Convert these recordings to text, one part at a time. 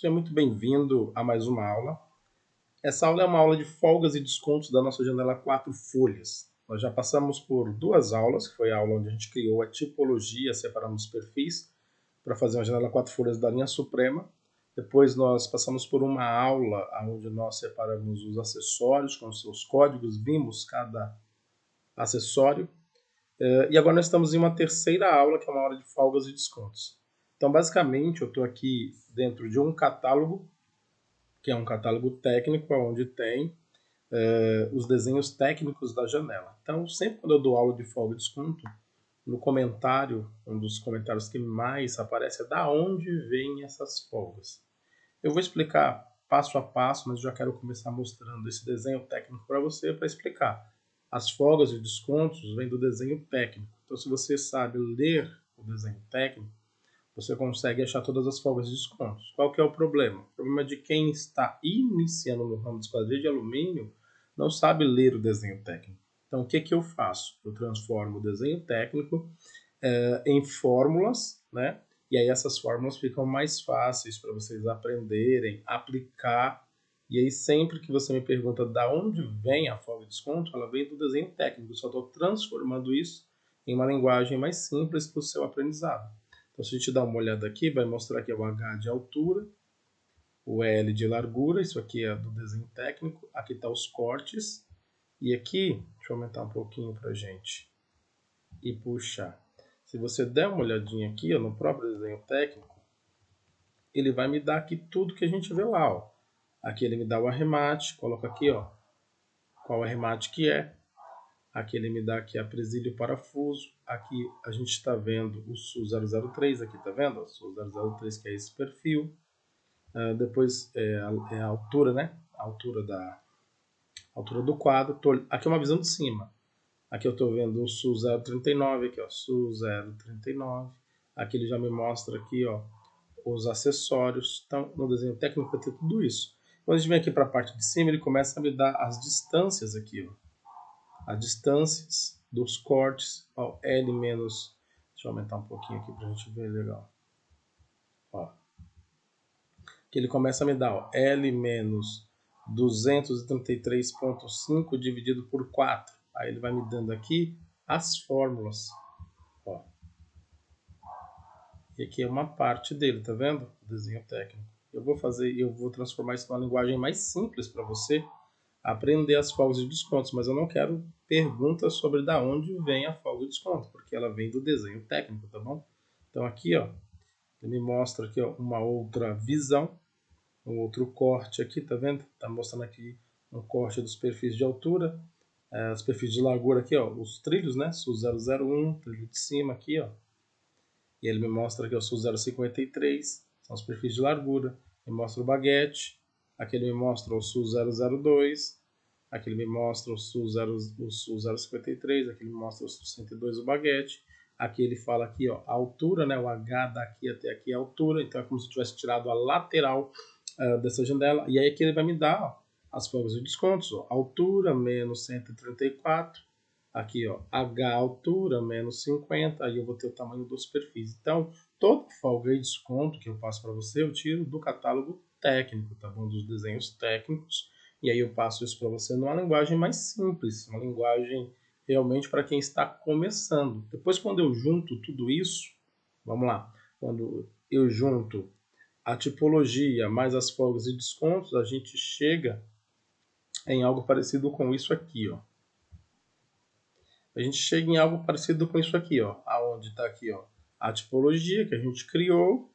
Seja muito bem-vindo a mais uma aula. Essa aula é uma aula de folgas e descontos da nossa janela 4 folhas. Nós já passamos por duas aulas, que foi a aula onde a gente criou a tipologia, separamos os perfis, para fazer uma janela 4 folhas da linha suprema. Depois nós passamos por uma aula onde nós separamos os acessórios com seus códigos, vimos cada acessório. E agora nós estamos em uma terceira aula, que é uma aula de folgas e descontos. Então, basicamente, eu estou aqui dentro de um catálogo, que é um catálogo técnico, onde tem os desenhos técnicos da janela. Então, sempre quando eu dou aula de folga e desconto, no comentário, um dos comentários que mais aparece é da onde vêm essas folgas. Eu vou explicar passo a passo, mas já quero começar mostrando esse desenho técnico para você, para explicar. As folgas e descontos vêm do desenho técnico. Então, se você sabe ler o desenho técnico, você consegue achar todas as folgas e descontos. Qual que é o problema? O problema é de quem está iniciando no ramo de esquadria de alumínio não sabe ler o desenho técnico. Então, o que eu faço? Eu transformo o desenho técnico em fórmulas, né? E aí essas fórmulas ficam mais fáceis para vocês aprenderem, aplicar. E aí sempre que você me pergunta da onde vem a folga de desconto, ela vem do desenho técnico. Eu só estou transformando isso em uma linguagem mais simples para o seu aprendizado. Então, se a gente dar uma olhada aqui, vai mostrar que é o H de altura, o L de largura, isso aqui é do desenho técnico, aqui está os cortes, e aqui, deixa eu aumentar um pouquinho para a gente, e puxar. Se você der uma olhadinha aqui ó, no próprio desenho técnico, ele vai me dar aqui tudo que a gente vê lá. Ó. Aqui ele me dá o arremate, coloca aqui ó, qual arremate que é. Aqui ele me dá aqui a presilha e o parafuso. Aqui a gente está vendo o SU003, aqui está vendo? O SU003 que é esse perfil. Depois é a altura, né? A altura do quadro. Aqui é uma visão de cima. Aqui eu estou vendo o SU039, aqui ó, SU039. Aqui ele já me mostra aqui ó, os acessórios. Então, no desenho técnico vai ter tudo isso. Quando a gente vem aqui para a parte de cima, ele começa a me dar as distâncias aqui. Ó. As distâncias dos cortes. Ó, L menos... Deixa eu aumentar um pouquinho aqui para a gente ver legal. Ó. Que ele começa a me dar ó, L menos 233,5 dividido por 4. Aí ele vai me dando aqui as fórmulas. Ó. E aqui é uma parte dele, tá vendo? O desenho técnico. Eu vou transformar isso numa linguagem mais simples para você aprender as folgas e descontos, mas eu não quero perguntas sobre da onde vem a folga e desconto, porque ela vem do desenho técnico, tá bom? Então aqui, ó, ele me mostra aqui ó, uma outra visão, um outro corte aqui, tá vendo? Tá mostrando aqui um corte dos perfis de altura, os perfis de largura aqui, ó, os trilhos, né? SU001, trilho de cima aqui, ó. E ele me mostra que eu sou 0,53, são os perfis de largura. Ele mostra o baguete, aqui ele me mostra o SU 002, aqui ele me mostra o SU 053, aqui ele me mostra o SU 102, o baguete. Aqui ele fala aqui, ó, a altura, né, o H daqui até aqui é a altura, então é como se eu tivesse tirado a lateral dessa janela. E aí aqui ele vai me dar ó, as folgas de descontos, ó, altura menos 134, aqui ó, H altura menos 50, aí eu vou ter o tamanho dos perfis. Então, toda folga e desconto que eu passo para você, eu tiro do catálogo técnico, tá bom? Dos desenhos técnicos, e aí eu passo isso para você numa linguagem mais simples, uma linguagem realmente para quem está começando. Depois, quando eu junto tudo isso, vamos lá, quando eu junto a tipologia mais as folgas e descontos, a gente chega em algo parecido com isso aqui, ó. A gente chega em algo parecido com isso aqui, ó. Aonde está aqui, ó, a tipologia que a gente criou,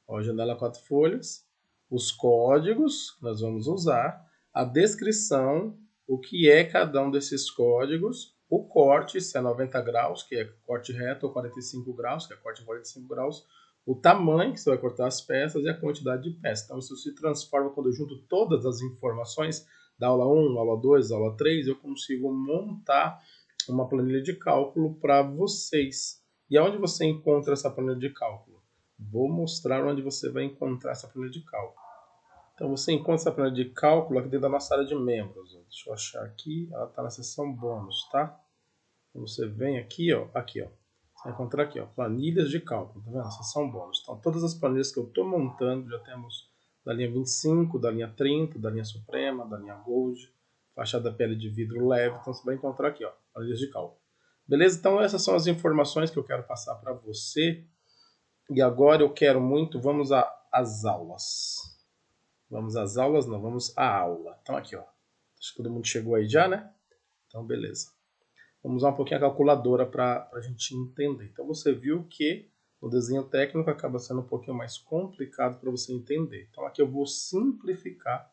ó, janela 4 folhas, os códigos que nós vamos usar, a descrição, o que é cada um desses códigos, o corte, se é 90 graus, que é corte reto, ou 45 graus, que é corte em 45 graus, o tamanho que você vai cortar as peças e a quantidade de peças. Então, isso se transforma quando eu junto todas as informações da aula 1, aula 2, aula 3, eu consigo montar uma planilha de cálculo para vocês. E aonde você encontra essa planilha de cálculo? Vou mostrar onde você vai encontrar essa planilha de cálculo. Então você encontra essa planilha de cálculo aqui dentro da nossa área de membros. Deixa eu achar aqui, ela está na seção bônus, tá? Então você vem aqui, ó, você vai encontrar aqui, ó, planilhas de cálculo, tá vendo? Seção bônus. Então todas as planilhas que eu estou montando, já temos da linha 25, da linha 30, da linha Suprema, da linha Gold, fachada pele de vidro leve. Então você vai encontrar aqui, ó, planilhas de cálculo. Beleza? Então essas são as informações que eu quero passar para você. E agora eu quero muito, vamos às aulas. Vamos às aulas? Não, vamos à aula. Então aqui, ó. Acho que todo mundo chegou aí já, né? Então beleza. Vamos usar um pouquinho a calculadora para a gente entender. Então você viu que o desenho técnico acaba sendo um pouquinho mais complicado para você entender. Então aqui eu vou simplificar.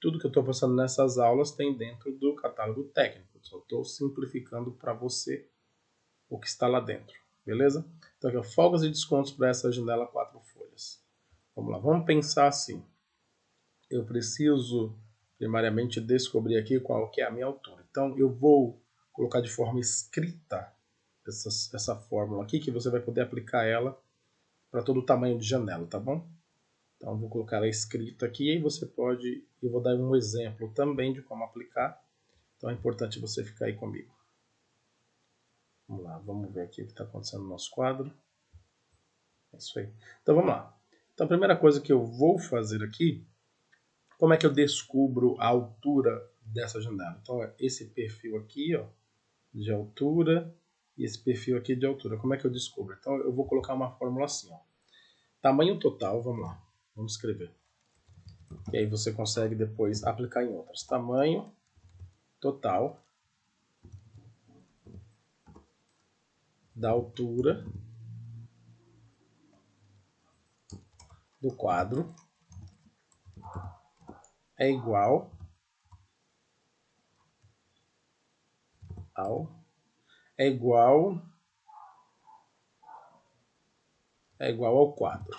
Tudo que eu estou passando nessas aulas tem dentro do catálogo técnico. Só estou simplificando para você o que está lá dentro. Beleza? Então aqui, ó, folgas e descontos para essa janela 4 folhas. Vamos lá, vamos pensar assim. Eu preciso primariamente descobrir aqui qual que é a minha altura. Então eu vou colocar de forma escrita essa fórmula aqui, que você vai poder aplicar ela para todo o tamanho de janela, tá bom? Então vou colocar ela escrita aqui e você pode, eu vou dar um exemplo também de como aplicar. Então é importante você ficar aí comigo. Vamos lá, vamos ver aqui o que está acontecendo no nosso quadro. É isso aí. Então vamos lá. Então a primeira coisa que eu vou fazer aqui, como é que eu descubro a altura dessa janela? Então é esse perfil aqui, ó, de altura, e esse perfil aqui de altura. Como é que eu descubro? Então eu vou colocar uma fórmula assim, ó. Tamanho total, vamos lá, vamos escrever. E aí você consegue depois aplicar em outras. Tamanho total da altura do quadro é igual ao é igual ao quadro.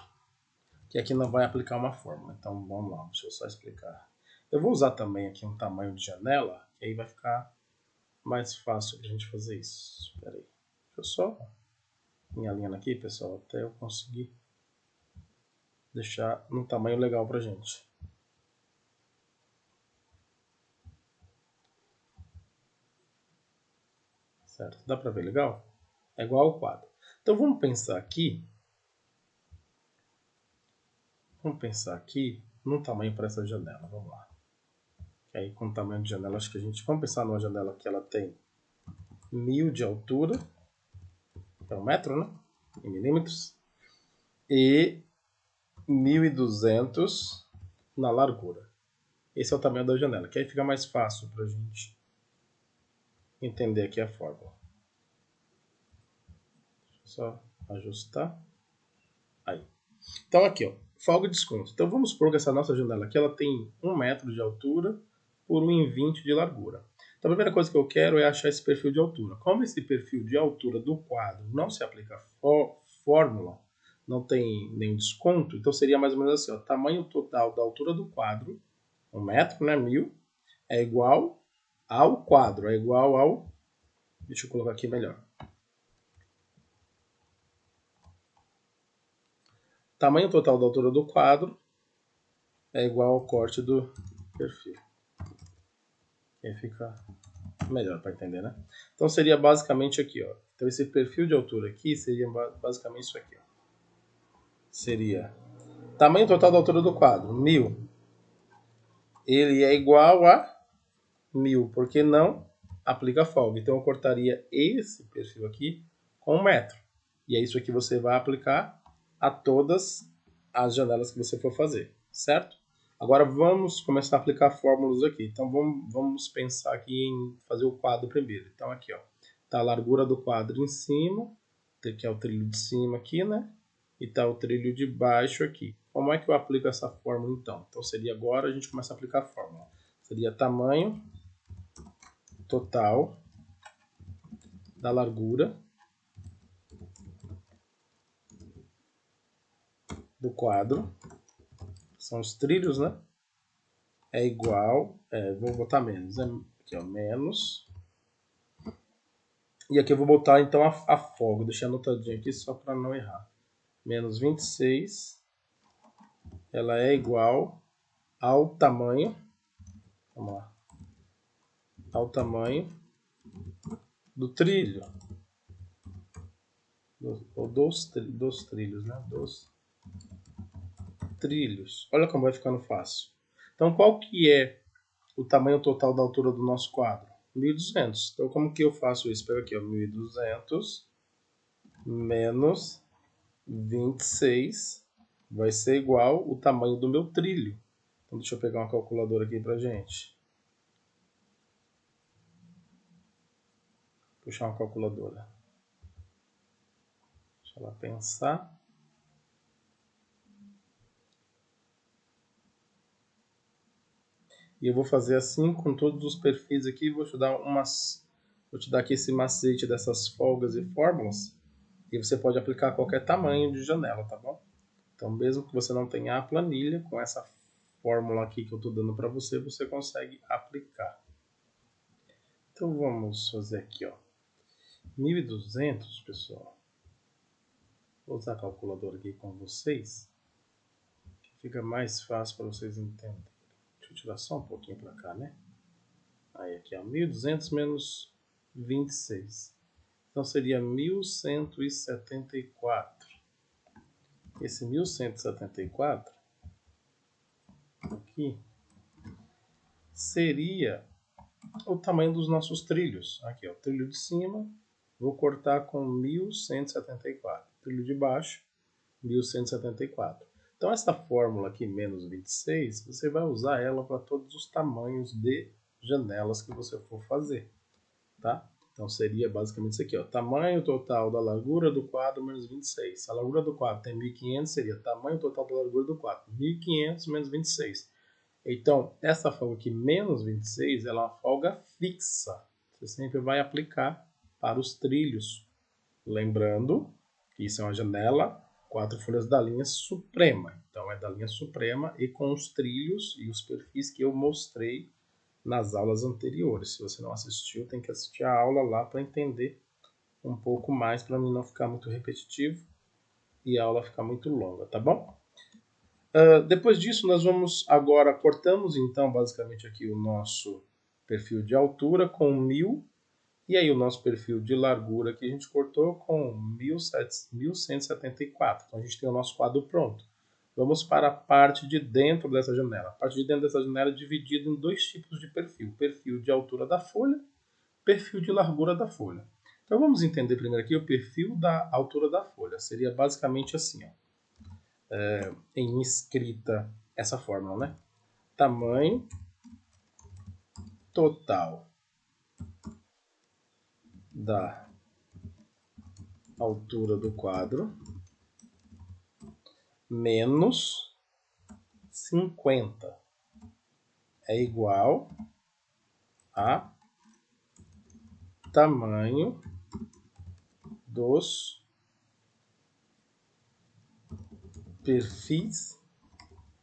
Que aqui não vai aplicar uma fórmula. Então vamos lá, deixa eu só explicar. Eu vou usar também aqui um tamanho de janela, que aí vai ficar mais fácil para a gente fazer isso. Espera aí. Deixa eu só minha linha aqui, pessoal, até eu conseguir deixar num tamanho legal pra gente. Certo? Dá pra ver legal? É igual ao quadro. Então vamos pensar aqui. Vamos pensar aqui no tamanho para essa janela. Vamos lá. E aí com o tamanho de janela, acho que a gente... Vamos pensar numa janela que ela tem 1000 de altura. É 1 metro, né? Em milímetros. E 1200 na largura. Esse é o tamanho da janela, que aí fica mais fácil para a gente entender aqui a fórmula. Deixa eu só ajustar. Aí. Então aqui, ó, folga e desconto. Então vamos supor que essa nossa janela aqui ela tem 1 metro de altura por 1,20 de largura. Então a primeira coisa que eu quero é achar esse perfil de altura. Como esse perfil de altura do quadro não se aplica fórmula, não tem nenhum desconto, então seria mais ou menos assim, ó, tamanho total da altura do quadro, 1 metro, né, 1000, é igual ao quadro, é igual ao... Deixa eu colocar aqui melhor. Tamanho total da altura do quadro é igual ao corte do perfil. Aí fica melhor para entender, né? Então seria basicamente aqui, ó. Então esse perfil de altura aqui seria basicamente isso aqui, ó. Seria tamanho total da altura do quadro, 1000. Ele é igual a 1000, porque não aplica folga. Então eu cortaria esse perfil aqui com 1 metro. E é isso aqui que você vai aplicar a todas as janelas que você for fazer, certo? Agora vamos começar a aplicar fórmulas aqui. Então vamos pensar aqui em fazer o quadro primeiro. Então aqui, ó, tá a largura do quadro em cima, que é o trilho de cima aqui, né? E tá o trilho de baixo aqui. Como é que eu aplico essa fórmula então? Então seria agora a gente começa a aplicar a fórmula. Seria tamanho total da largura do quadro, são os trilhos, né? É igual, vou botar menos, aqui ó, menos. E aqui eu vou botar então a folga, deixar anotadinho aqui só para não errar. Menos 26, ela é igual ao tamanho, vamos lá, ao tamanho do trilho, ou dos trilhos, né? trilhos. Olha como vai ficando fácil. Então, qual que é o tamanho total da altura do nosso quadro? 1.200. Então, como que eu faço isso? Pega aqui, ó, 1.200 menos 26 vai ser igual o tamanho do meu trilho. Então, deixa eu pegar uma calculadora aqui pra gente. Puxar uma calculadora. Deixa ela pensar. E eu vou fazer assim com todos os perfis aqui. Vou te dar aqui esse macete dessas folgas e fórmulas. E você pode aplicar qualquer tamanho de janela, tá bom? Então, mesmo que você não tenha a planilha, com essa fórmula aqui que eu estou dando para você, você consegue aplicar. Então, vamos fazer aqui, ó. 1.200, pessoal. Vou usar a calculadora aqui com vocês, que fica mais fácil para vocês entenderem. Deixa eu tirar só um pouquinho para cá, né? Aí, aqui, ó. 1.200 menos 26. Então, seria 1.174. Esse 1.174 aqui seria o tamanho dos nossos trilhos. Aqui, ó, o trilho de cima, vou cortar com 1.174. Trilho de baixo, 1.174. Então, essa fórmula aqui, menos 26, você vai usar ela para todos os tamanhos de janelas que você for fazer, tá? Então, seria basicamente isso aqui, ó, tamanho total da largura do quadro menos 26. Se a largura do quadro tem 1.500, seria tamanho total da largura do quadro, 1.500 menos 26. Então, essa folga aqui, menos 26, ela é uma folga fixa. Você sempre vai aplicar para os trilhos. Lembrando que isso é uma janela, 4 folhas da linha suprema. Então, é da linha suprema e com os trilhos e os perfis que eu mostrei nas aulas anteriores. Se você não assistiu, tem que assistir a aula lá para entender um pouco mais, para mim não ficar muito repetitivo e a aula ficar muito longa, tá bom? Depois disso, nós vamos agora, cortamos então basicamente aqui o nosso perfil de altura com 1.000, e aí o nosso perfil de largura que a gente cortou com 1.174. Então a gente tem o nosso quadro pronto. Vamos para a parte de dentro dessa janela. A parte de dentro dessa janela é dividida em dois tipos de perfil. Perfil de altura da folha, perfil de largura da folha. Então vamos entender primeiro aqui o perfil da altura da folha. Seria basicamente assim, ó. Em escrita essa fórmula, né? Tamanho total da altura do quadro menos 50 é igual a tamanho dos perfis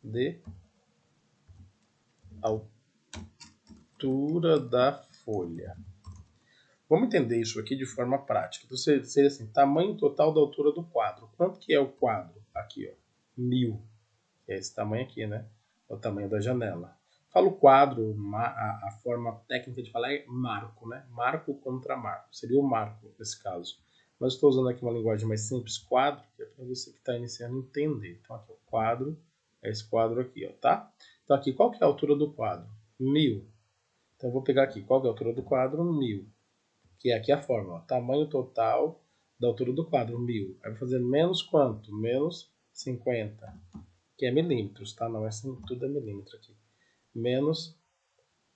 de altura da folha. Vamos entender isso aqui de forma prática. Então, seria assim, tamanho total da altura do quadro. Quanto que é o quadro? Aqui, ó, 1.000. Que é esse tamanho aqui, né? É o tamanho da janela. Falo quadro, a forma técnica de falar é marco, né? Marco contra marco. Seria o marco, nesse caso. Mas estou usando aqui uma linguagem mais simples, quadro, que é para você que está iniciando entender. Então, aqui, o quadro é esse quadro aqui, ó, tá? Então, aqui, qual que é a altura do quadro? 1.000. Então, eu vou pegar aqui, qual que é a altura do quadro? 1.000. Que é aqui a fórmula, tamanho total da altura do quadro, 1.000. Aí vou fazer menos quanto? Menos 50, que é milímetros, tá? Não é assim, tudo é milímetro aqui. Menos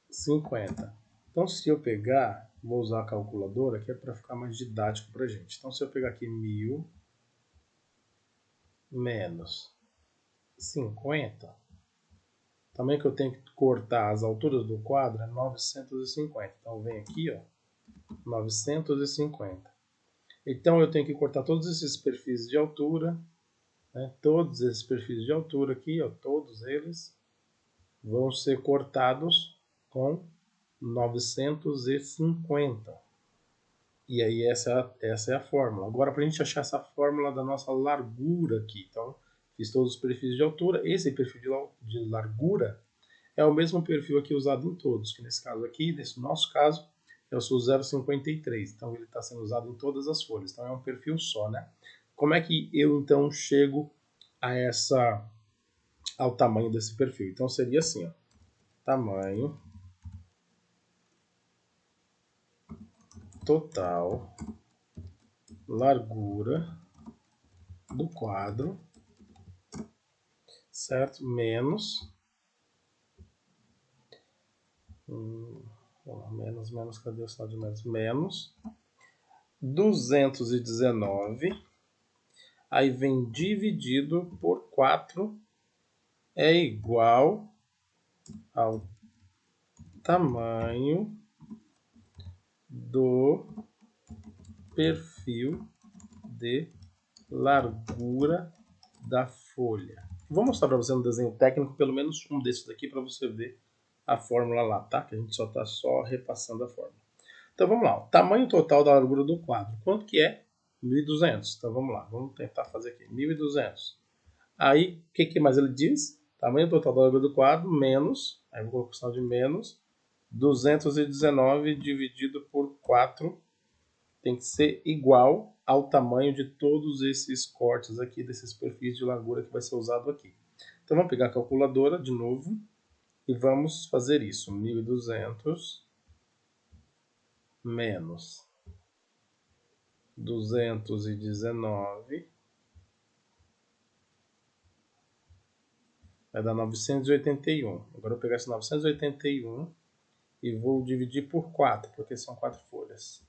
50. Então, se eu pegar, vou usar a calculadora, que é para ficar mais didático para a gente. Então, se eu pegar aqui 1.000 menos 50, também que eu tenho que cortar as alturas do quadro é 950. Então, vem aqui, ó, 950. Então, eu tenho que cortar todos esses perfis de altura, né? Todos esses perfis de altura aqui, ó, todos eles vão ser cortados com 950. E aí essa é a fórmula. Agora, para a gente achar essa fórmula da nossa largura aqui, então, fiz todos os perfis de altura. Esse perfil de largura é o mesmo perfil aqui usado em todos, que nesse caso aqui, nesse nosso caso, é o seu 0,53. Então, ele está sendo usado em todas as folhas. Então, é um perfil só, né? Como é que eu, então, chego a essa ao tamanho desse perfil. Então seria assim, ó, tamanho total, largura do quadro, certo? Menos, menos, cadê o sinal de menos? Menos 219, aí vem dividido por 4 é igual ao tamanho do perfil de largura da folha. Vou mostrar para você no desenho técnico pelo menos um desses daqui para você ver a fórmula lá, tá? Que a gente só está repassando a fórmula. Então vamos lá, o tamanho total da largura do quadro, quanto que é? 1.200. Então vamos lá, vamos tentar fazer aqui, 1.200. Aí, o que mais ele diz? Tamanho total da largura do quadro menos, aí vou colocar o sinal de menos, 219 dividido por 4 tem que ser igual ao tamanho de todos esses cortes aqui, desses perfis de largura que vai ser usado aqui. Então vamos pegar a calculadora de novo e vamos fazer isso. 1.200 menos 219 vai dar 981. Agora eu vou pegar esse 981 e vou dividir por 4, porque são 4 folhas.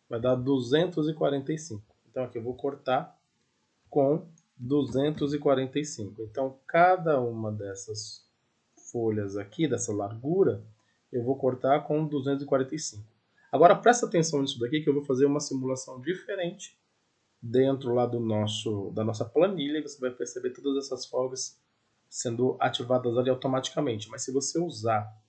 Vai dar 245. Então aqui eu vou cortar com 245. Então cada uma dessas folhas aqui, dessa largura, eu vou cortar com 245. Agora presta atenção nisso daqui que eu vou fazer uma simulação diferente dentro lá da nossa planilha e você vai perceber todas essas folgas sendo ativadas ali automaticamente. Mas se você usar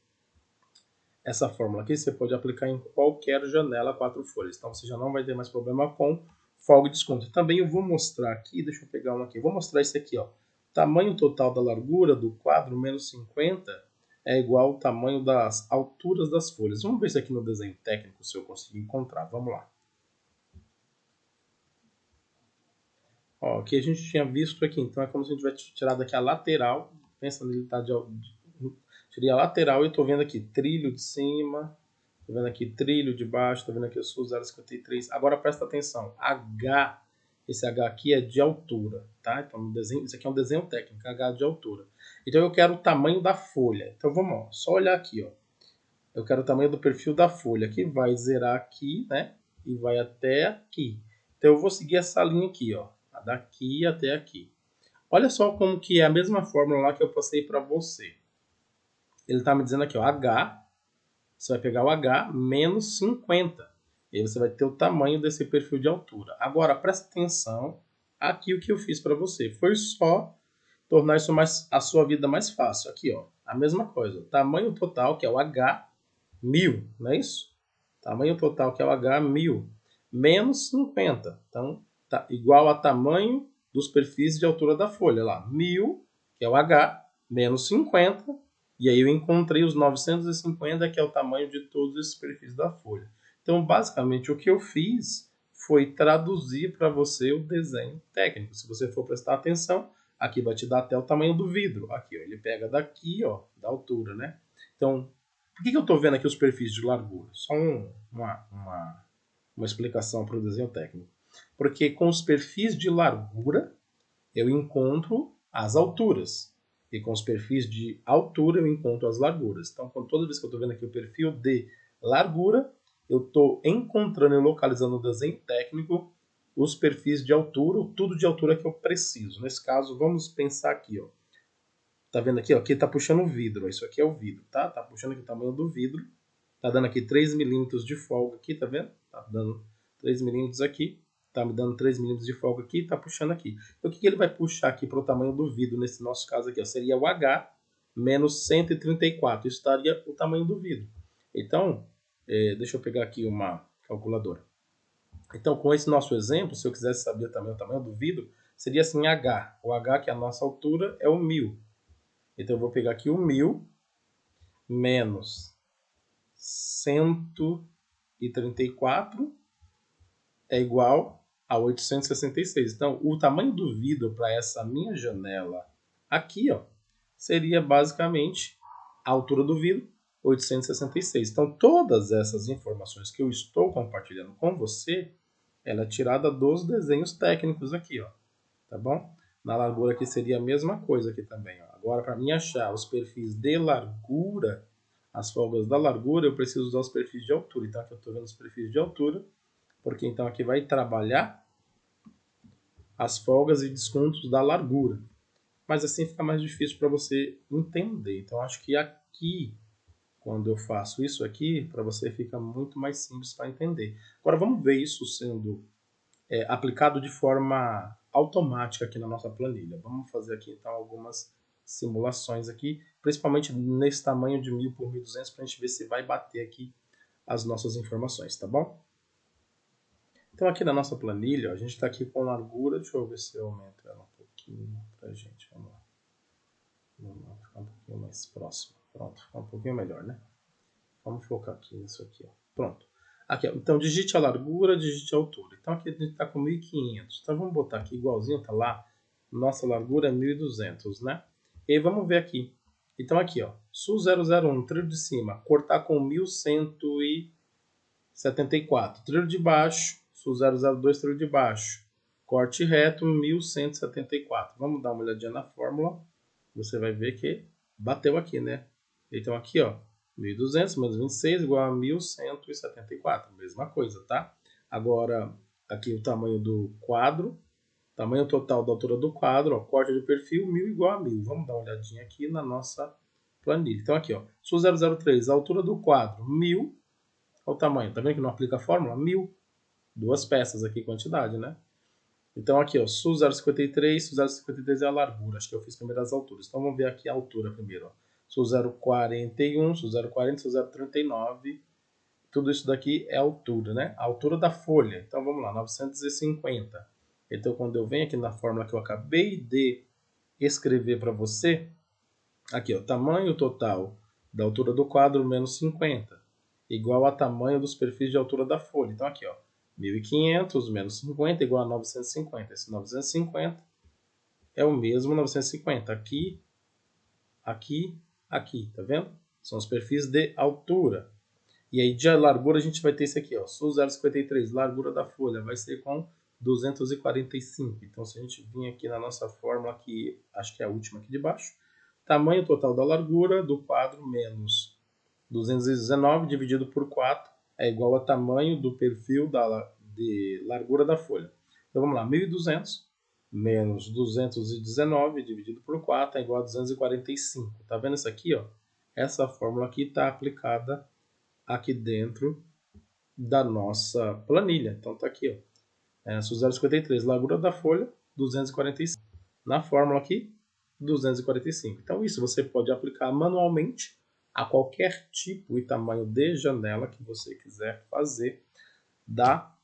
essa fórmula aqui, você pode aplicar em qualquer janela 4 folhas. Então você já não vai ter mais problema com folga e desconto. Também eu vou mostrar aqui, deixa eu pegar um aqui, vou mostrar esse aqui, ó. Tamanho total da largura do quadro menos 50 é igual ao tamanho das alturas das folhas. Vamos ver isso aqui no desenho técnico, se eu conseguir encontrar. Vamos lá. Ó, aqui a gente tinha visto aqui, então é como se a gente tivesse tirado aqui a lateral. Pensa nele tá tirei a lateral e estou vendo aqui trilho de cima, estou vendo aqui trilho de baixo, estou vendo aqui o sul 0,53. Agora presta atenção, H, esse H aqui é de altura, tá? Então no desenho, isso aqui é um desenho técnico, H de altura. Então eu quero o tamanho da folha. Então vamos lá, só olhar aqui, ó. Eu quero o tamanho do perfil da folha, que vai zerar aqui, né? E vai até aqui. Então eu vou seguir essa linha aqui, ó, daqui até aqui. Olha só como que é a mesma fórmula lá que eu passei para você. Ele está me dizendo aqui, ó, H, você vai pegar o H menos 50. E aí você vai ter o tamanho desse perfil de altura. Agora, presta atenção aqui o que eu fiz para você. Foi só tornar isso a sua vida mais fácil. Aqui, ó, a mesma coisa. O tamanho total, que é o H, 1000, não é isso? Tamanho total, que é o H, 1000, menos 50. Então, tá igual a tamanho dos perfis de altura da folha lá. 1000, que é o H, menos 50. E aí eu encontrei os 950, que é o tamanho de todos esses perfis da folha. Então, basicamente, o que eu fiz foi traduzir para você o desenho técnico. Se você for prestar atenção, aqui vai te dar até o tamanho do vidro. Aqui, ó, ele pega daqui, ó, da altura, né? Então, por que eu estou vendo aqui os perfis de largura? Só uma explicação para o desenho técnico. Porque com os perfis de largura, eu encontro as alturas. E com os perfis de altura, eu encontro as larguras. Então, toda vez que eu estou vendo aqui o perfil de largura, eu estou encontrando e localizando no desenho técnico os perfis de altura, tudo de altura que eu preciso. Nesse caso, vamos pensar aqui, ó. Tá vendo aqui, ó? Aqui tá puxando o vidro. Isso aqui é o vidro, tá? Tá puxando aqui o tamanho do vidro. Tá dando aqui 3 milímetros de folga aqui, tá vendo? Tá dando 3 milímetros aqui. Tá me dando 3 milímetros de folga aqui e tá puxando aqui. Então, o que ele vai puxar aqui para o tamanho do vidro, nesse nosso caso aqui? Ó, seria o H menos 134. Isso daria o tamanho do vidro. Então, deixa eu pegar aqui uma calculadora. Então, com esse nosso exemplo, se eu quisesse saber também o tamanho do vidro, seria assim H. O H, que é a nossa altura, é o 1000. Então eu vou pegar aqui o 1000 menos 134 é igual a 866. Então o tamanho do vidro para essa minha janela aqui, ó, seria basicamente a altura do vidro, 866. Então, todas essas informações que eu estou compartilhando com você, ela é tirada dos desenhos técnicos aqui, ó, tá bom? Na largura aqui seria a mesma coisa aqui também, ó. Agora, para mim achar os perfis de largura, as folgas da largura, eu preciso usar os perfis de altura. Então, aqui eu estou vendo os perfis de altura, porque então aqui vai trabalhar as folgas e descontos da largura. Mas assim fica mais difícil para você entender. Então, acho que aqui, quando eu faço isso aqui, para você fica muito mais simples para entender. Agora, vamos ver isso sendo aplicado de forma automática aqui na nossa planilha. Vamos fazer aqui então algumas simulações aqui, principalmente nesse tamanho de 1000 por 1200, para a gente ver se vai bater aqui as nossas informações, tá bom? Então aqui na nossa planilha, ó, a gente está aqui com largura, deixa eu ver se eu aumento ela um pouquinho para a gente, vamos lá. Vamos lá, ficar um pouquinho mais próximo. Pronto, ficar um pouquinho melhor, né? Vamos focar aqui nisso aqui, ó. Pronto. Aqui, ó. Então, digite a largura, digite a altura. Então, aqui a gente está com 1500. Então, vamos botar aqui igualzinho, tá lá. Nossa largura é 1200, né? E aí, vamos ver aqui. Então, aqui, ó. SU 001, trilho de cima, cortar com 1174. Trilho de baixo, SU 002, trilho de baixo. Corte reto, 1174. Vamos dar uma olhadinha na fórmula. Você vai ver que bateu aqui, né? Então, aqui, ó. 1.200 menos 26 igual a 1.174. Mesma coisa, tá? Agora, aqui o tamanho do quadro. Tamanho total da altura do quadro. Ó, corte de perfil, 1.000 igual a 1.000. Vamos dar uma olhadinha aqui na nossa planilha. Então, aqui, ó. SU 003, a altura do quadro, 1.000. Olha o tamanho. Tá vendo que não aplica a fórmula? 1.000. Duas peças aqui, quantidade, né? Então, aqui, ó. SU 053. SU 053 é a largura. Acho que eu fiz primeiro as alturas. Então, vamos ver aqui a altura primeiro, ó. SU 041, SU 040, SU 039, tudo isso daqui é altura, né? A altura da folha. Então vamos lá, 950. Então quando eu venho aqui na fórmula que eu acabei de escrever para você, aqui ó, tamanho total da altura do quadro menos 50, igual a tamanho dos perfis de altura da folha. Então aqui ó, 1500 menos 50 igual a 950. Esse 950 é o mesmo 950. Aqui, aqui, aqui, tá vendo? São os perfis de altura. E aí de largura a gente vai ter esse aqui, ó, SU 053, largura da folha, vai ser com 245. Então se a gente vir aqui na nossa fórmula, que acho que é a última aqui de baixo, tamanho total da largura do quadro menos 219 dividido por 4 é igual a tamanho do perfil de largura da folha. Então vamos lá, 1.200 menos 219 dividido por 4 é igual a 245. Tá vendo isso aqui, ó? Essa fórmula aqui está aplicada aqui dentro da nossa planilha. Então tá aqui, ó. SU 053, largura da folha, 245. Na fórmula aqui, 245. Então isso você pode aplicar manualmente a qualquer tipo e tamanho de janela que você quiser fazer da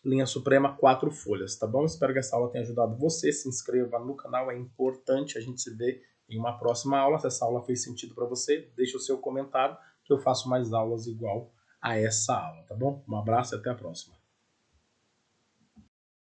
linha Suprema 4 folhas, tá bom? Espero que essa aula tenha ajudado você. Se inscreva no canal, é importante. A gente se vê em uma próxima aula. Se essa aula fez sentido para você, deixe o seu comentário que eu faço mais aulas igual a essa aula, tá bom? Um abraço e até a próxima.